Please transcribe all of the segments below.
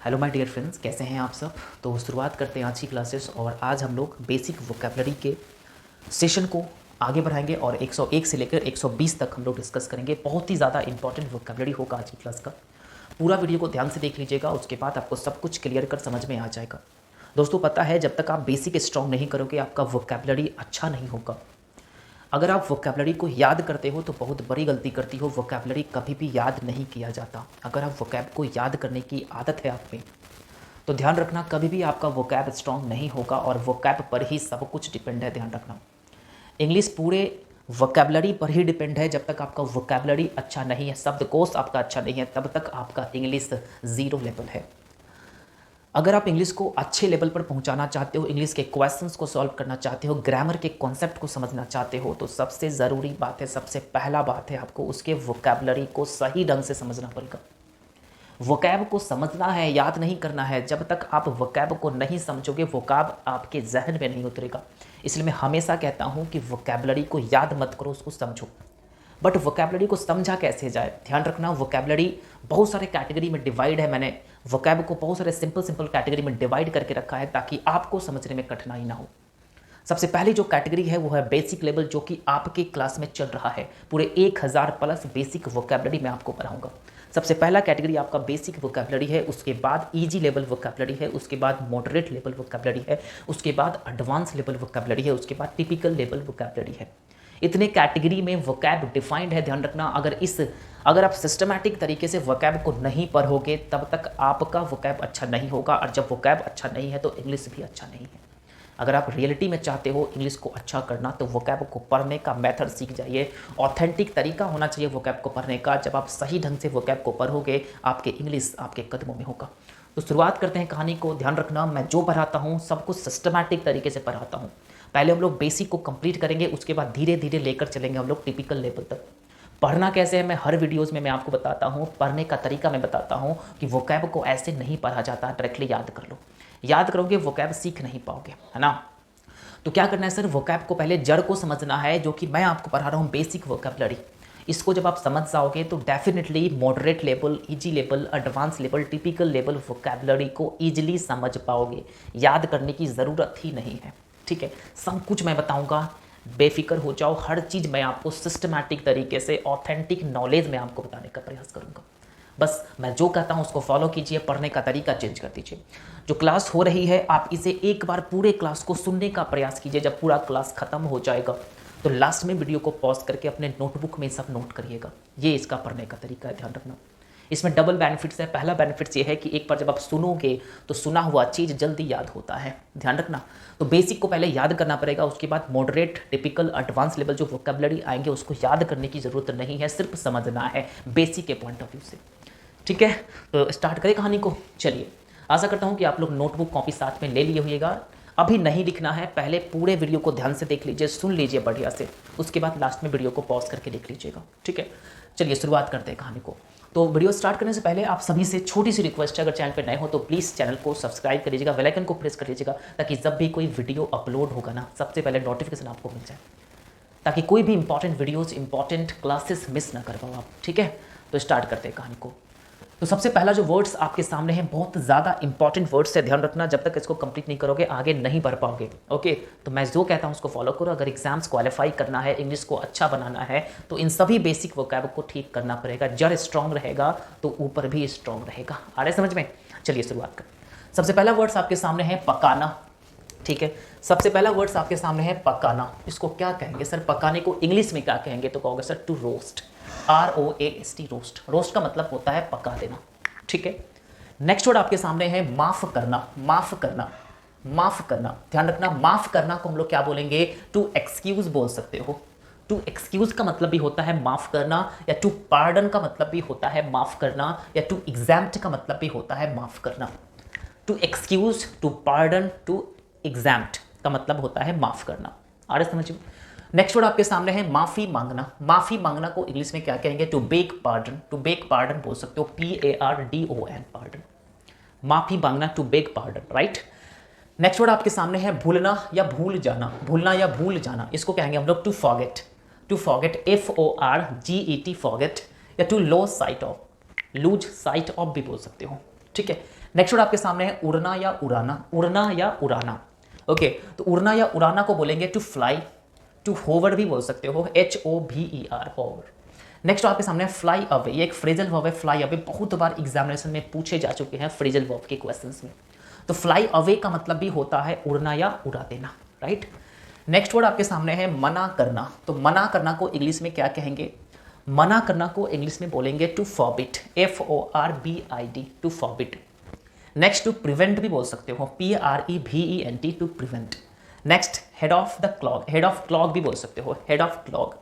Hello my dear friends, कैसे हैं आप सब। तो शुरुआत करते हैं आज की क्लासेस और आज हम लोग बेसिक वोकैबुलरी के सेशन को आगे बढ़ाएंगे और 101 से लेकर 120 तक हम लोग डिस्कस करेंगे। बहुत ही ज़्यादा इंपॉर्टेंट वोकैबुलरी होगा आज की क्लास का। पूरा वीडियो को ध्यान से देख लीजिएगा, उसके बाद आपको सब कुछ क्लियर कर समझ में आ जाएगा। दोस्तों, पता है जब तक आप बेसिक स्ट्रॉन्ग नहीं करोगे आपका वोकैबुलरी अच्छा नहीं होगा। अगर आप वोकैबुलरी को याद करते हो तो बहुत बड़ी गलती करती हो। वोकैबुलरी कभी भी याद नहीं किया जाता। अगर आप वोकैब को याद करने की आदत है आप में, तो ध्यान रखना कभी भी आपका वोकैब स्ट्रॉन्ग नहीं होगा और वोकैब पर ही सब कुछ डिपेंड है। ध्यान रखना, इंग्लिश पूरे वोकैबुलरी पर ही डिपेंड है। जब तक आपका वोकैबुलरी अच्छा नहीं है, शब्दकोश आपका अच्छा नहीं है, तब तक आपका इंग्लिश ज़ीरो लेवल है। अगर आप इंग्लिश को अच्छे लेवल पर पहुंचाना चाहते हो, इंग्लिश के क्वेश्चंस को सॉल्व करना चाहते हो, ग्रामर के कॉन्सेप्ट को समझना चाहते हो, तो सबसे ज़रूरी बात है, सबसे पहला बात है, आपको उसके वोकैबुलरी को सही ढंग से समझना पड़ेगा। वोकैब को समझना है, याद नहीं करना है। जब तक आप वोकैब को नहीं समझोगे, वोकैब आपके जहन में नहीं उतरेगा। इसलिए मैं हमेशा कहता हूँ कि वोकैबुलरी को याद मत करो, उसको समझो। बट वोकैबुलरी को समझा कैसे जाए, ध्यान रखना। वोकैबुलरी बहुत सारे कैटेगरी में डिवाइड है। मैंने वोकैब को बहुत सारे सिंपल कैटेगरी में डिवाइड करके रखा है ताकि आपको समझने में कठिनाई ना हो। सबसे पहली जो कैटेगरी है वो है बेसिक लेवल, जो कि आपके क्लास में चल रहा है। पूरे 1000 प्लस बेसिक वोकैबुलरी मैं आपको पढ़ाऊंगा। सबसे पहला कैटेगरी आपका बेसिक वोकैबुलरी है, उसके बाद इजी लेवल वोकैबुलरी है, उसके बाद मॉडरेट लेवल वोकैबुलरी है, उसके बाद एडवांस लेवल वोकैबुलरी है, उसके बाद टिपिकल लेवल वोकैबुलरी है। इतने कैटेगरी में वोकैब डिफाइंड है। ध्यान रखना, अगर आप सिस्टमैटिक तरीके से वोकैब को नहीं पढ़ोगे तब तक आपका वोकैब अच्छा नहीं होगा, और जब वोकैब अच्छा नहीं है तो इंग्लिश भी अच्छा नहीं है। अगर आप रियलिटी में चाहते हो इंग्लिश को अच्छा करना तो वोकैब को पढ़ने का मेथड सीख जाइए। ऑथेंटिक तरीका होना चाहिए वोकैब को पढ़ने का। जब आप सही ढंग से वोकैब को पढ़ोगे, आपके इंग्लिश आपके कदमों में होगा। तो शुरुआत करते हैं कहानी को। ध्यान रखना, मैं जो पढ़ाता हूँ सब कुछ सिस्टमैटिक तरीके से पढ़ाता हूँ। पहले हम लोग बेसिक को कंप्लीट करेंगे, उसके बाद धीरे धीरे लेकर चलेंगे हम लोग टिपिकल लेवल तक। पढ़ना कैसे है मैं हर वीडियोस में मैं आपको बताता हूँ। पढ़ने का तरीका मैं बताता हूँ कि वोकैब को ऐसे नहीं पढ़ा जाता, डायरेक्टली याद कर लो। याद करोगे वोकैब सीख नहीं पाओगे, है ना। तो क्या करना है सर, वोकैब को पहले जड़ को समझना है, जो कि मैं आपको पढ़ा रहा हूँ बेसिक वोकैबुलरी। इसको जब आप समझ जाओगे तो definitely moderate level, easy level, advance level, typical level vocabulary को ईजिली समझ पाओगे। याद करने की ज़रूरत ही नहीं है, ठीक है। सब कुछ मैं बताऊंगा, बेफिक्र हो जाओ। हर चीज़ मैं आपको सिस्टमैटिक तरीके से, ऑथेंटिक नॉलेज में आपको बताने का प्रयास करूंगा। बस मैं जो कहता हूँ उसको फॉलो कीजिए, पढ़ने का तरीका चेंज कर दीजिए। जो क्लास हो रही है आप इसे एक बार पूरे क्लास को सुनने का प्रयास कीजिए। जब पूरा क्लास खत्म हो जाएगा तो लास्ट में वीडियो को पॉज करके अपने नोटबुक में सब नोट करिएगा। ये इसका पढ़ने का तरीका है, ध्यान रखना। इसमें डबल बेनिफिट्स है। पहला बेनिफिट्स ये है कि एक बार जब आप सुनोगे तो सुना हुआ चीज़ जल्दी याद होता है, ध्यान रखना। तो बेसिक को पहले याद करना पड़ेगा, उसके बाद मॉडरेट, टिपिकल, एडवांस लेवल जो वोकैबुलरी आएंगे उसको याद करने की ज़रूरत नहीं है, सिर्फ समझना है बेसिक के पॉइंट ऑफ व्यू से, ठीक है। तो स्टार्ट करें कहानी को। चलिए, आशा करता हूँ कि आप लोग नोटबुक कॉपी साथ में ले लिए होइएगा। अभी नहीं लिखना है, पहले पूरे वीडियो को ध्यान से देख लीजिए, सुन लीजिए बढ़िया से, उसके बाद लास्ट में वीडियो को पॉज करके लिख लीजिएगा, ठीक है। चलिए शुरुआत करते हैं कहानी को। तो वीडियो स्टार्ट करने से पहले आप सभी से छोटी सी रिक्वेस्ट है, अगर चैनल पर नए हो तो प्लीज़ चैनल को सब्सक्राइब कर लीजिएगा, बेल आइकन को प्रेस कर लीजिएगा, ताकि जब भी कोई वीडियो अपलोड होगा ना, सबसे पहले नोटिफिकेशन आपको मिल जाए, ताकि कोई भी important videos, important classes miss ना कर पाओ आप, ठीक है। तो स्टार्ट करते हैं कहानी को। तो सबसे पहला जो वर्ड्स आपके सामने हैं बहुत ज़्यादा इंपॉर्टेंट वर्ड्स है, ध्यान रखना। जब तक इसको कंप्लीट नहीं करोगे आगे नहीं बढ़ पाओगे, ओके। तो मैं जो कहता हूँ उसको फॉलो करो। अगर एग्जाम्स क्वालिफाई करना है, इंग्लिश को अच्छा बनाना है, तो इन सभी बेसिक वोकैब को ठीक करना पड़ेगा। जड़ स्ट्रॉन्ग रहेगा तो ऊपर भी स्ट्रॉन्ग रहेगा। आ रहे समझ में। चलिए शुरुआत करें। सबसे पहला वर्ड्स आपके सामने है पकाना, ठीक है। सबसे पहला वर्ड्स आपके सामने है पकाना। इसको क्या कहेंगे सर, पकाने को इंग्लिश में क्या कहेंगे, तो कहोगे sir to roast, ROAST, roast. Roast का मतलब होता है पका देना, ठीक है। नेक्स्ट वर्ड आपके सामने है माफ करना। माफ करना, माफ करना, ध्यान रखना। माफ करना को हम लोग क्या बोलेंगे, टू एक्सक्यूज बोल सकते हो। टू एक्सक्यूज का मतलब भी होता है माफ करना, या टू पार्डन का मतलब भी होता है माफ करना, या टू एग्जैम्प्ट का मतलब भी होता है माफ करना। To excuse, to pardon, to exempt का मतलब होता है माफ करना। आ रहे समझ में। नेक्स्ट वर्ड आपके सामने है माफी मांगना। माफी मांगना को इंग्लिश में क्या कहेंगे, to beg pardon. To beg pardon बोल सकते हो, PARDON, पार्डन। माफी मांगना, to beg pardon, right. Next word आपके सामने है भूलना या भूल जाना। भूलना या भूल जाना, इसको कहेंगे हम लोग to forget. To forget, FORGET, forget, या to lose sight of. Lose sight of भी बोल सकते हो, ठीक है। नेक्स्ट वर्ड आपके सामने है उड़ना या उड़ाना, उड़ना या उड़ाना। ओके, तो उड़ना या उड़ाना को बोलेंगे टू फ्लाई, टू होवर भी बोल सकते हो, HOVER, होवर। नेक्स्ट आपके सामने फ्लाई अवे, ये एक फ्रेजल वर्ब है, फ्लाई अवे बहुत बार एग्जामिनेशन में पूछे जा चुके हैं फ्रेजल वर्ब के क्वेश्चंस में। तो फ्लाई अवे का मतलब भी होता है उड़ना या उड़ा देना, राइट। नेक्स्ट वर्ड आपके सामने है मना करना, तो मना करना को इंग्लिश में क्या कहेंगे, मना करना को इंग्लिश में बोलेंगे to forbid, FORBID, to forbid. Next to prevent भी बोल सकते हो, PREVENT, to prevent. Next head of the clog, head of clog भी बोल सकते हो, head of clog,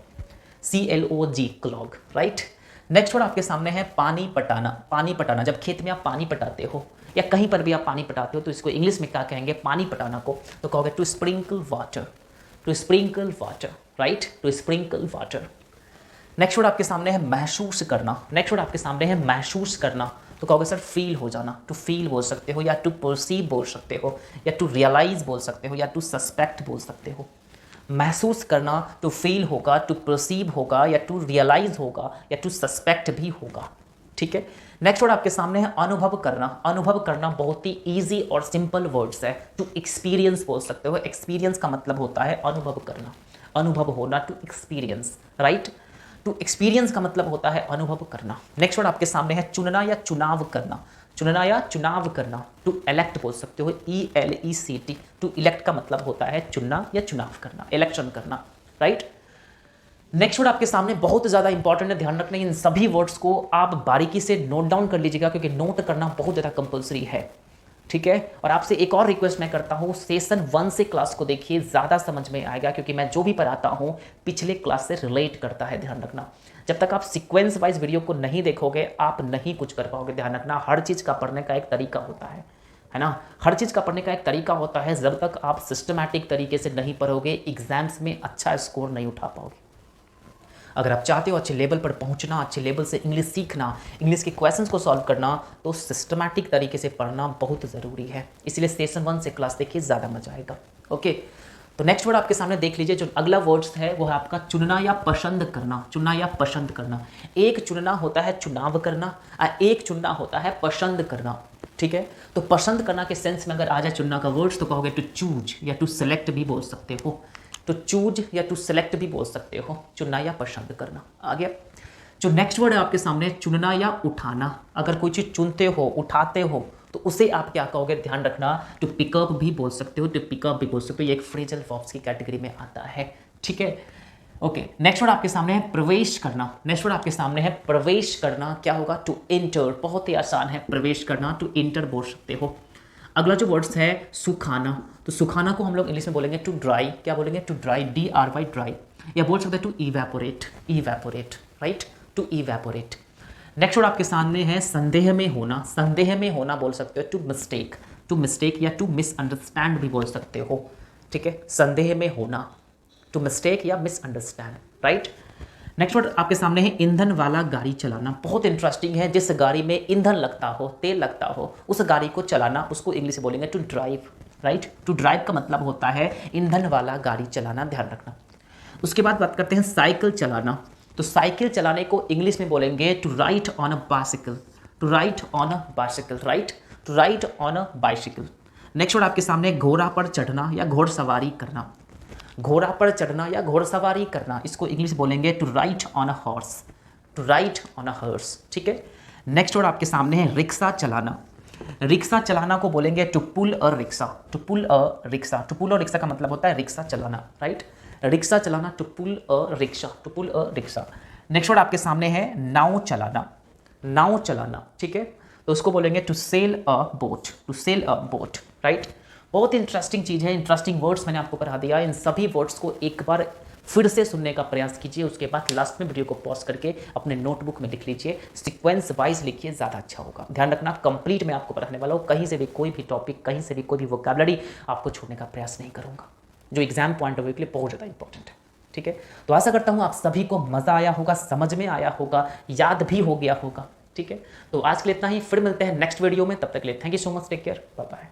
CLOG, clog, right. Next word आपके सामने है पानी पटाना, पानी पटाना, जब खेत में आप पानी पटाते हो या कहीं पर भी आप पानी पटाते हो तो इसको इंग्लिश में क्या कहेंगे, पानी पटाना को, तो कहोगे to sprinkle water, to sprinkle water, right, to sprinkle water. Next word आपके सामने है महसूस करना, नेक्स्ट वर्ड आपके सामने है महसूस करना, तो कहोगे सर फील हो जाना, टू फील बोल सकते हो, या टू परसीव बोल सकते हो, या टू रियलाइज बोल सकते हो, या टू सस्पेक्ट बोल सकते हो। महसूस करना टू फील होगा, टू परसीव होगा, या टू रियलाइज होगा, या टू सस्पेक्ट भी होगा, ठीक है। नेक्स्ट वर्ड आपके सामने है अनुभव करना, अनुभव करना बहुत ही इजी और सिंपल वर्ड्स है, टू एक्सपीरियंस बोल सकते हो, एक्सपीरियंस का मतलब होता है अनुभव करना, अनुभव होना, to experience, right. To experience का मतलब होता है अनुभव करना। नेक्स्ट वर्ड आपके सामने है चुनना या चुनाव करना, चुनना या चुनाव करना, टू इलेक्ट बोल सकते हो, ELECT, टू इलेक्ट का मतलब होता है चुनना या चुनाव करना, इलेक्शन करना, राइट। नेक्स्ट वर्ड आपके सामने बहुत ज़्यादा इंपॉर्टेंट है, ध्यान रखना इन सभी वर्ड्स को आप बारीकी से नोट डाउन कर लीजिएगा क्योंकि नोट करना बहुत ज़्यादा कंपलसरी है, ठीक है। और आपसे एक और रिक्वेस्ट मैं करता हूँ, सेशन 1 से क्लास को देखिए, ज़्यादा समझ में आएगा क्योंकि मैं जो भी पढ़ाता हूँ पिछले क्लास से रिलेट करता है, ध्यान रखना। जब तक आप सीक्वेंस वाइज वीडियो को नहीं देखोगे आप नहीं कुछ कर पाओगे, ध्यान रखना। हर चीज़ का पढ़ने का एक तरीका होता है ना, हर चीज़ का पढ़ने का एक तरीका होता है। जब तक आप सिस्टमैटिक तरीके से नहीं पढ़ोगे एग्जाम्स में अच्छा स्कोर नहीं उठा पाओगे। अगर आप चाहते हो अच्छे लेवल पर पहुंचना, अच्छे लेवल से इंग्लिश सीखना, इंग्लिश के क्वेश्चंस को सॉल्व करना, तो सिस्टमैटिक तरीके से पढ़ना बहुत ज़रूरी है। इसलिए सेशन 1 से क्लास देखिए, ज़्यादा मजा आएगा। ओके, तो नेक्स्ट वर्ड आपके सामने देख लीजिए, जो अगला वर्ड्स है वो है आपका चुनना या पसंद करना, चुनना या पसंद करना। एक चुनना होता है चुनाव करना और एक चुनना होता है पसंद करना, ठीक है। तो पसंद करना के सेंस में अगर आ जाए चुनना का वर्ड्स तो कहोगे टू चूज या टू सेलेक्ट भी बोल सकते हो, तो चूज या टू सेलेक्ट भी बोल सकते हो, चुनना या पसंद करना। आ गया। जो नेक्स्ट वर्ड है आपके सामने चुनना या उठाना, अगर कोई चीज़ चुनते हो, उठाते हो तो उसे आप क्या कहोगे, ध्यान रखना, टू पिकअप भी बोल सकते हो, टू पिकअप भी बोल सकते हो, ये एक फ्रेजल वर्ब्स की कैटेगरी में आता है, ठीक है। ओके, नेक्स्ट वर्ड आपके सामने है प्रवेश करना, नेक्स्ट वर्ड आपके सामने है प्रवेश करना, क्या होगा, टू एंटर, बहुत ही आसान है प्रवेश करना, टू एंटर बोल सकते हो। अगला जो वर्ड्स है सुखाना, तो सुखाना को हम लोग इंग्लिश में बोलेंगे टू ड्राई, क्या बोलेंगे, टू ड्राई, DRY, ड्राई, या बोल सकते हैं to evaporate, evaporate, right, to evaporate. Next word आपके सामने है संदेह में होना, संदेह में होना बोल सकते हो टू मिस्टेक, टू मिस्टेक या टू मिसअंडरस्टैंड भी बोल सकते हो, ठीक है। संदेह में होना, टू मिस्टेक या मिसअंडरस्टैंड, राइट। नेक्स्ट वर्ड आपके सामने है ईंधन वाला गाड़ी चलाना, बहुत इंटरेस्टिंग है। जिस गाड़ी में ईंधन लगता हो, तेल लगता हो, उस गाड़ी को चलाना, उसको इंग्लिश में बोलेंगे to drive, right. To drive का मतलब होता है ईंधन वाला गाड़ी चलाना, ध्यान रखना। उसके बाद बात करते हैं साइकिल चलाना, तो साइकिल चलाने को इंग्लिश में बोलेंगे to ride on a bicycle, to ride on a bicycle, right, to ride on a bicycle. Next word आपके सामने घोड़ा पर चढ़ना या घोड़सवारी करना, घोड़ा पर चढ़ना या घोड़सवारी करना, इसको इंग्लिश बोलेंगे to ride on a horse, to ride on a horse, ठीक है। नेक्स्ट वर्ड आपके सामने है रिक्शा चलाना, रिक्शा चलाना को बोलेंगे to pull a rickshaw, to pull a rickshaw, to pull a rickshaw का मतलब होता है रिक्शा चलाना, राइट, रिक्शा चलाना, to pull a rickshaw, to pull a rickshaw. Next word आपके सामने है नाव चलाना, नाव चलाना, ठीक है, तो उसको बोलेंगे to sail a boat, to sail a boat, right. बहुत इंटरेस्टिंग चीज़ है, इंटरेस्टिंग वर्ड्स मैंने आपको पढ़ा दिया। इन सभी वर्ड्स को एक बार फिर से सुनने का प्रयास कीजिए, उसके बाद लास्ट में वीडियो को पॉज करके अपने नोटबुक में लिख लीजिए, सीक्वेंस वाइज लिखिए, ज़्यादा अच्छा होगा। ध्यान रखना, कंप्लीट मैं आपको पढ़ाने वाला हूँ, कहीं से भी कोई भी टॉपिक, कहीं से भी कोई भी वोकैबुलरी आपको छोड़ने का प्रयास नहीं करूँगा, जो एग्जाम पॉइंट ऑफ व्यू के लिए बहुत ज़्यादा इंपॉर्टेंट है, ठीक है। तो आशा करता हूँ आप सभी को मज़ा आया होगा, समझ में आया होगा, याद भी हो गया होगा, ठीक है। तो आज के लिए इतना ही, फिर मिलते हैं नेक्स्ट वीडियो में, तब तक के लिए thank you so much, take care, bye bye.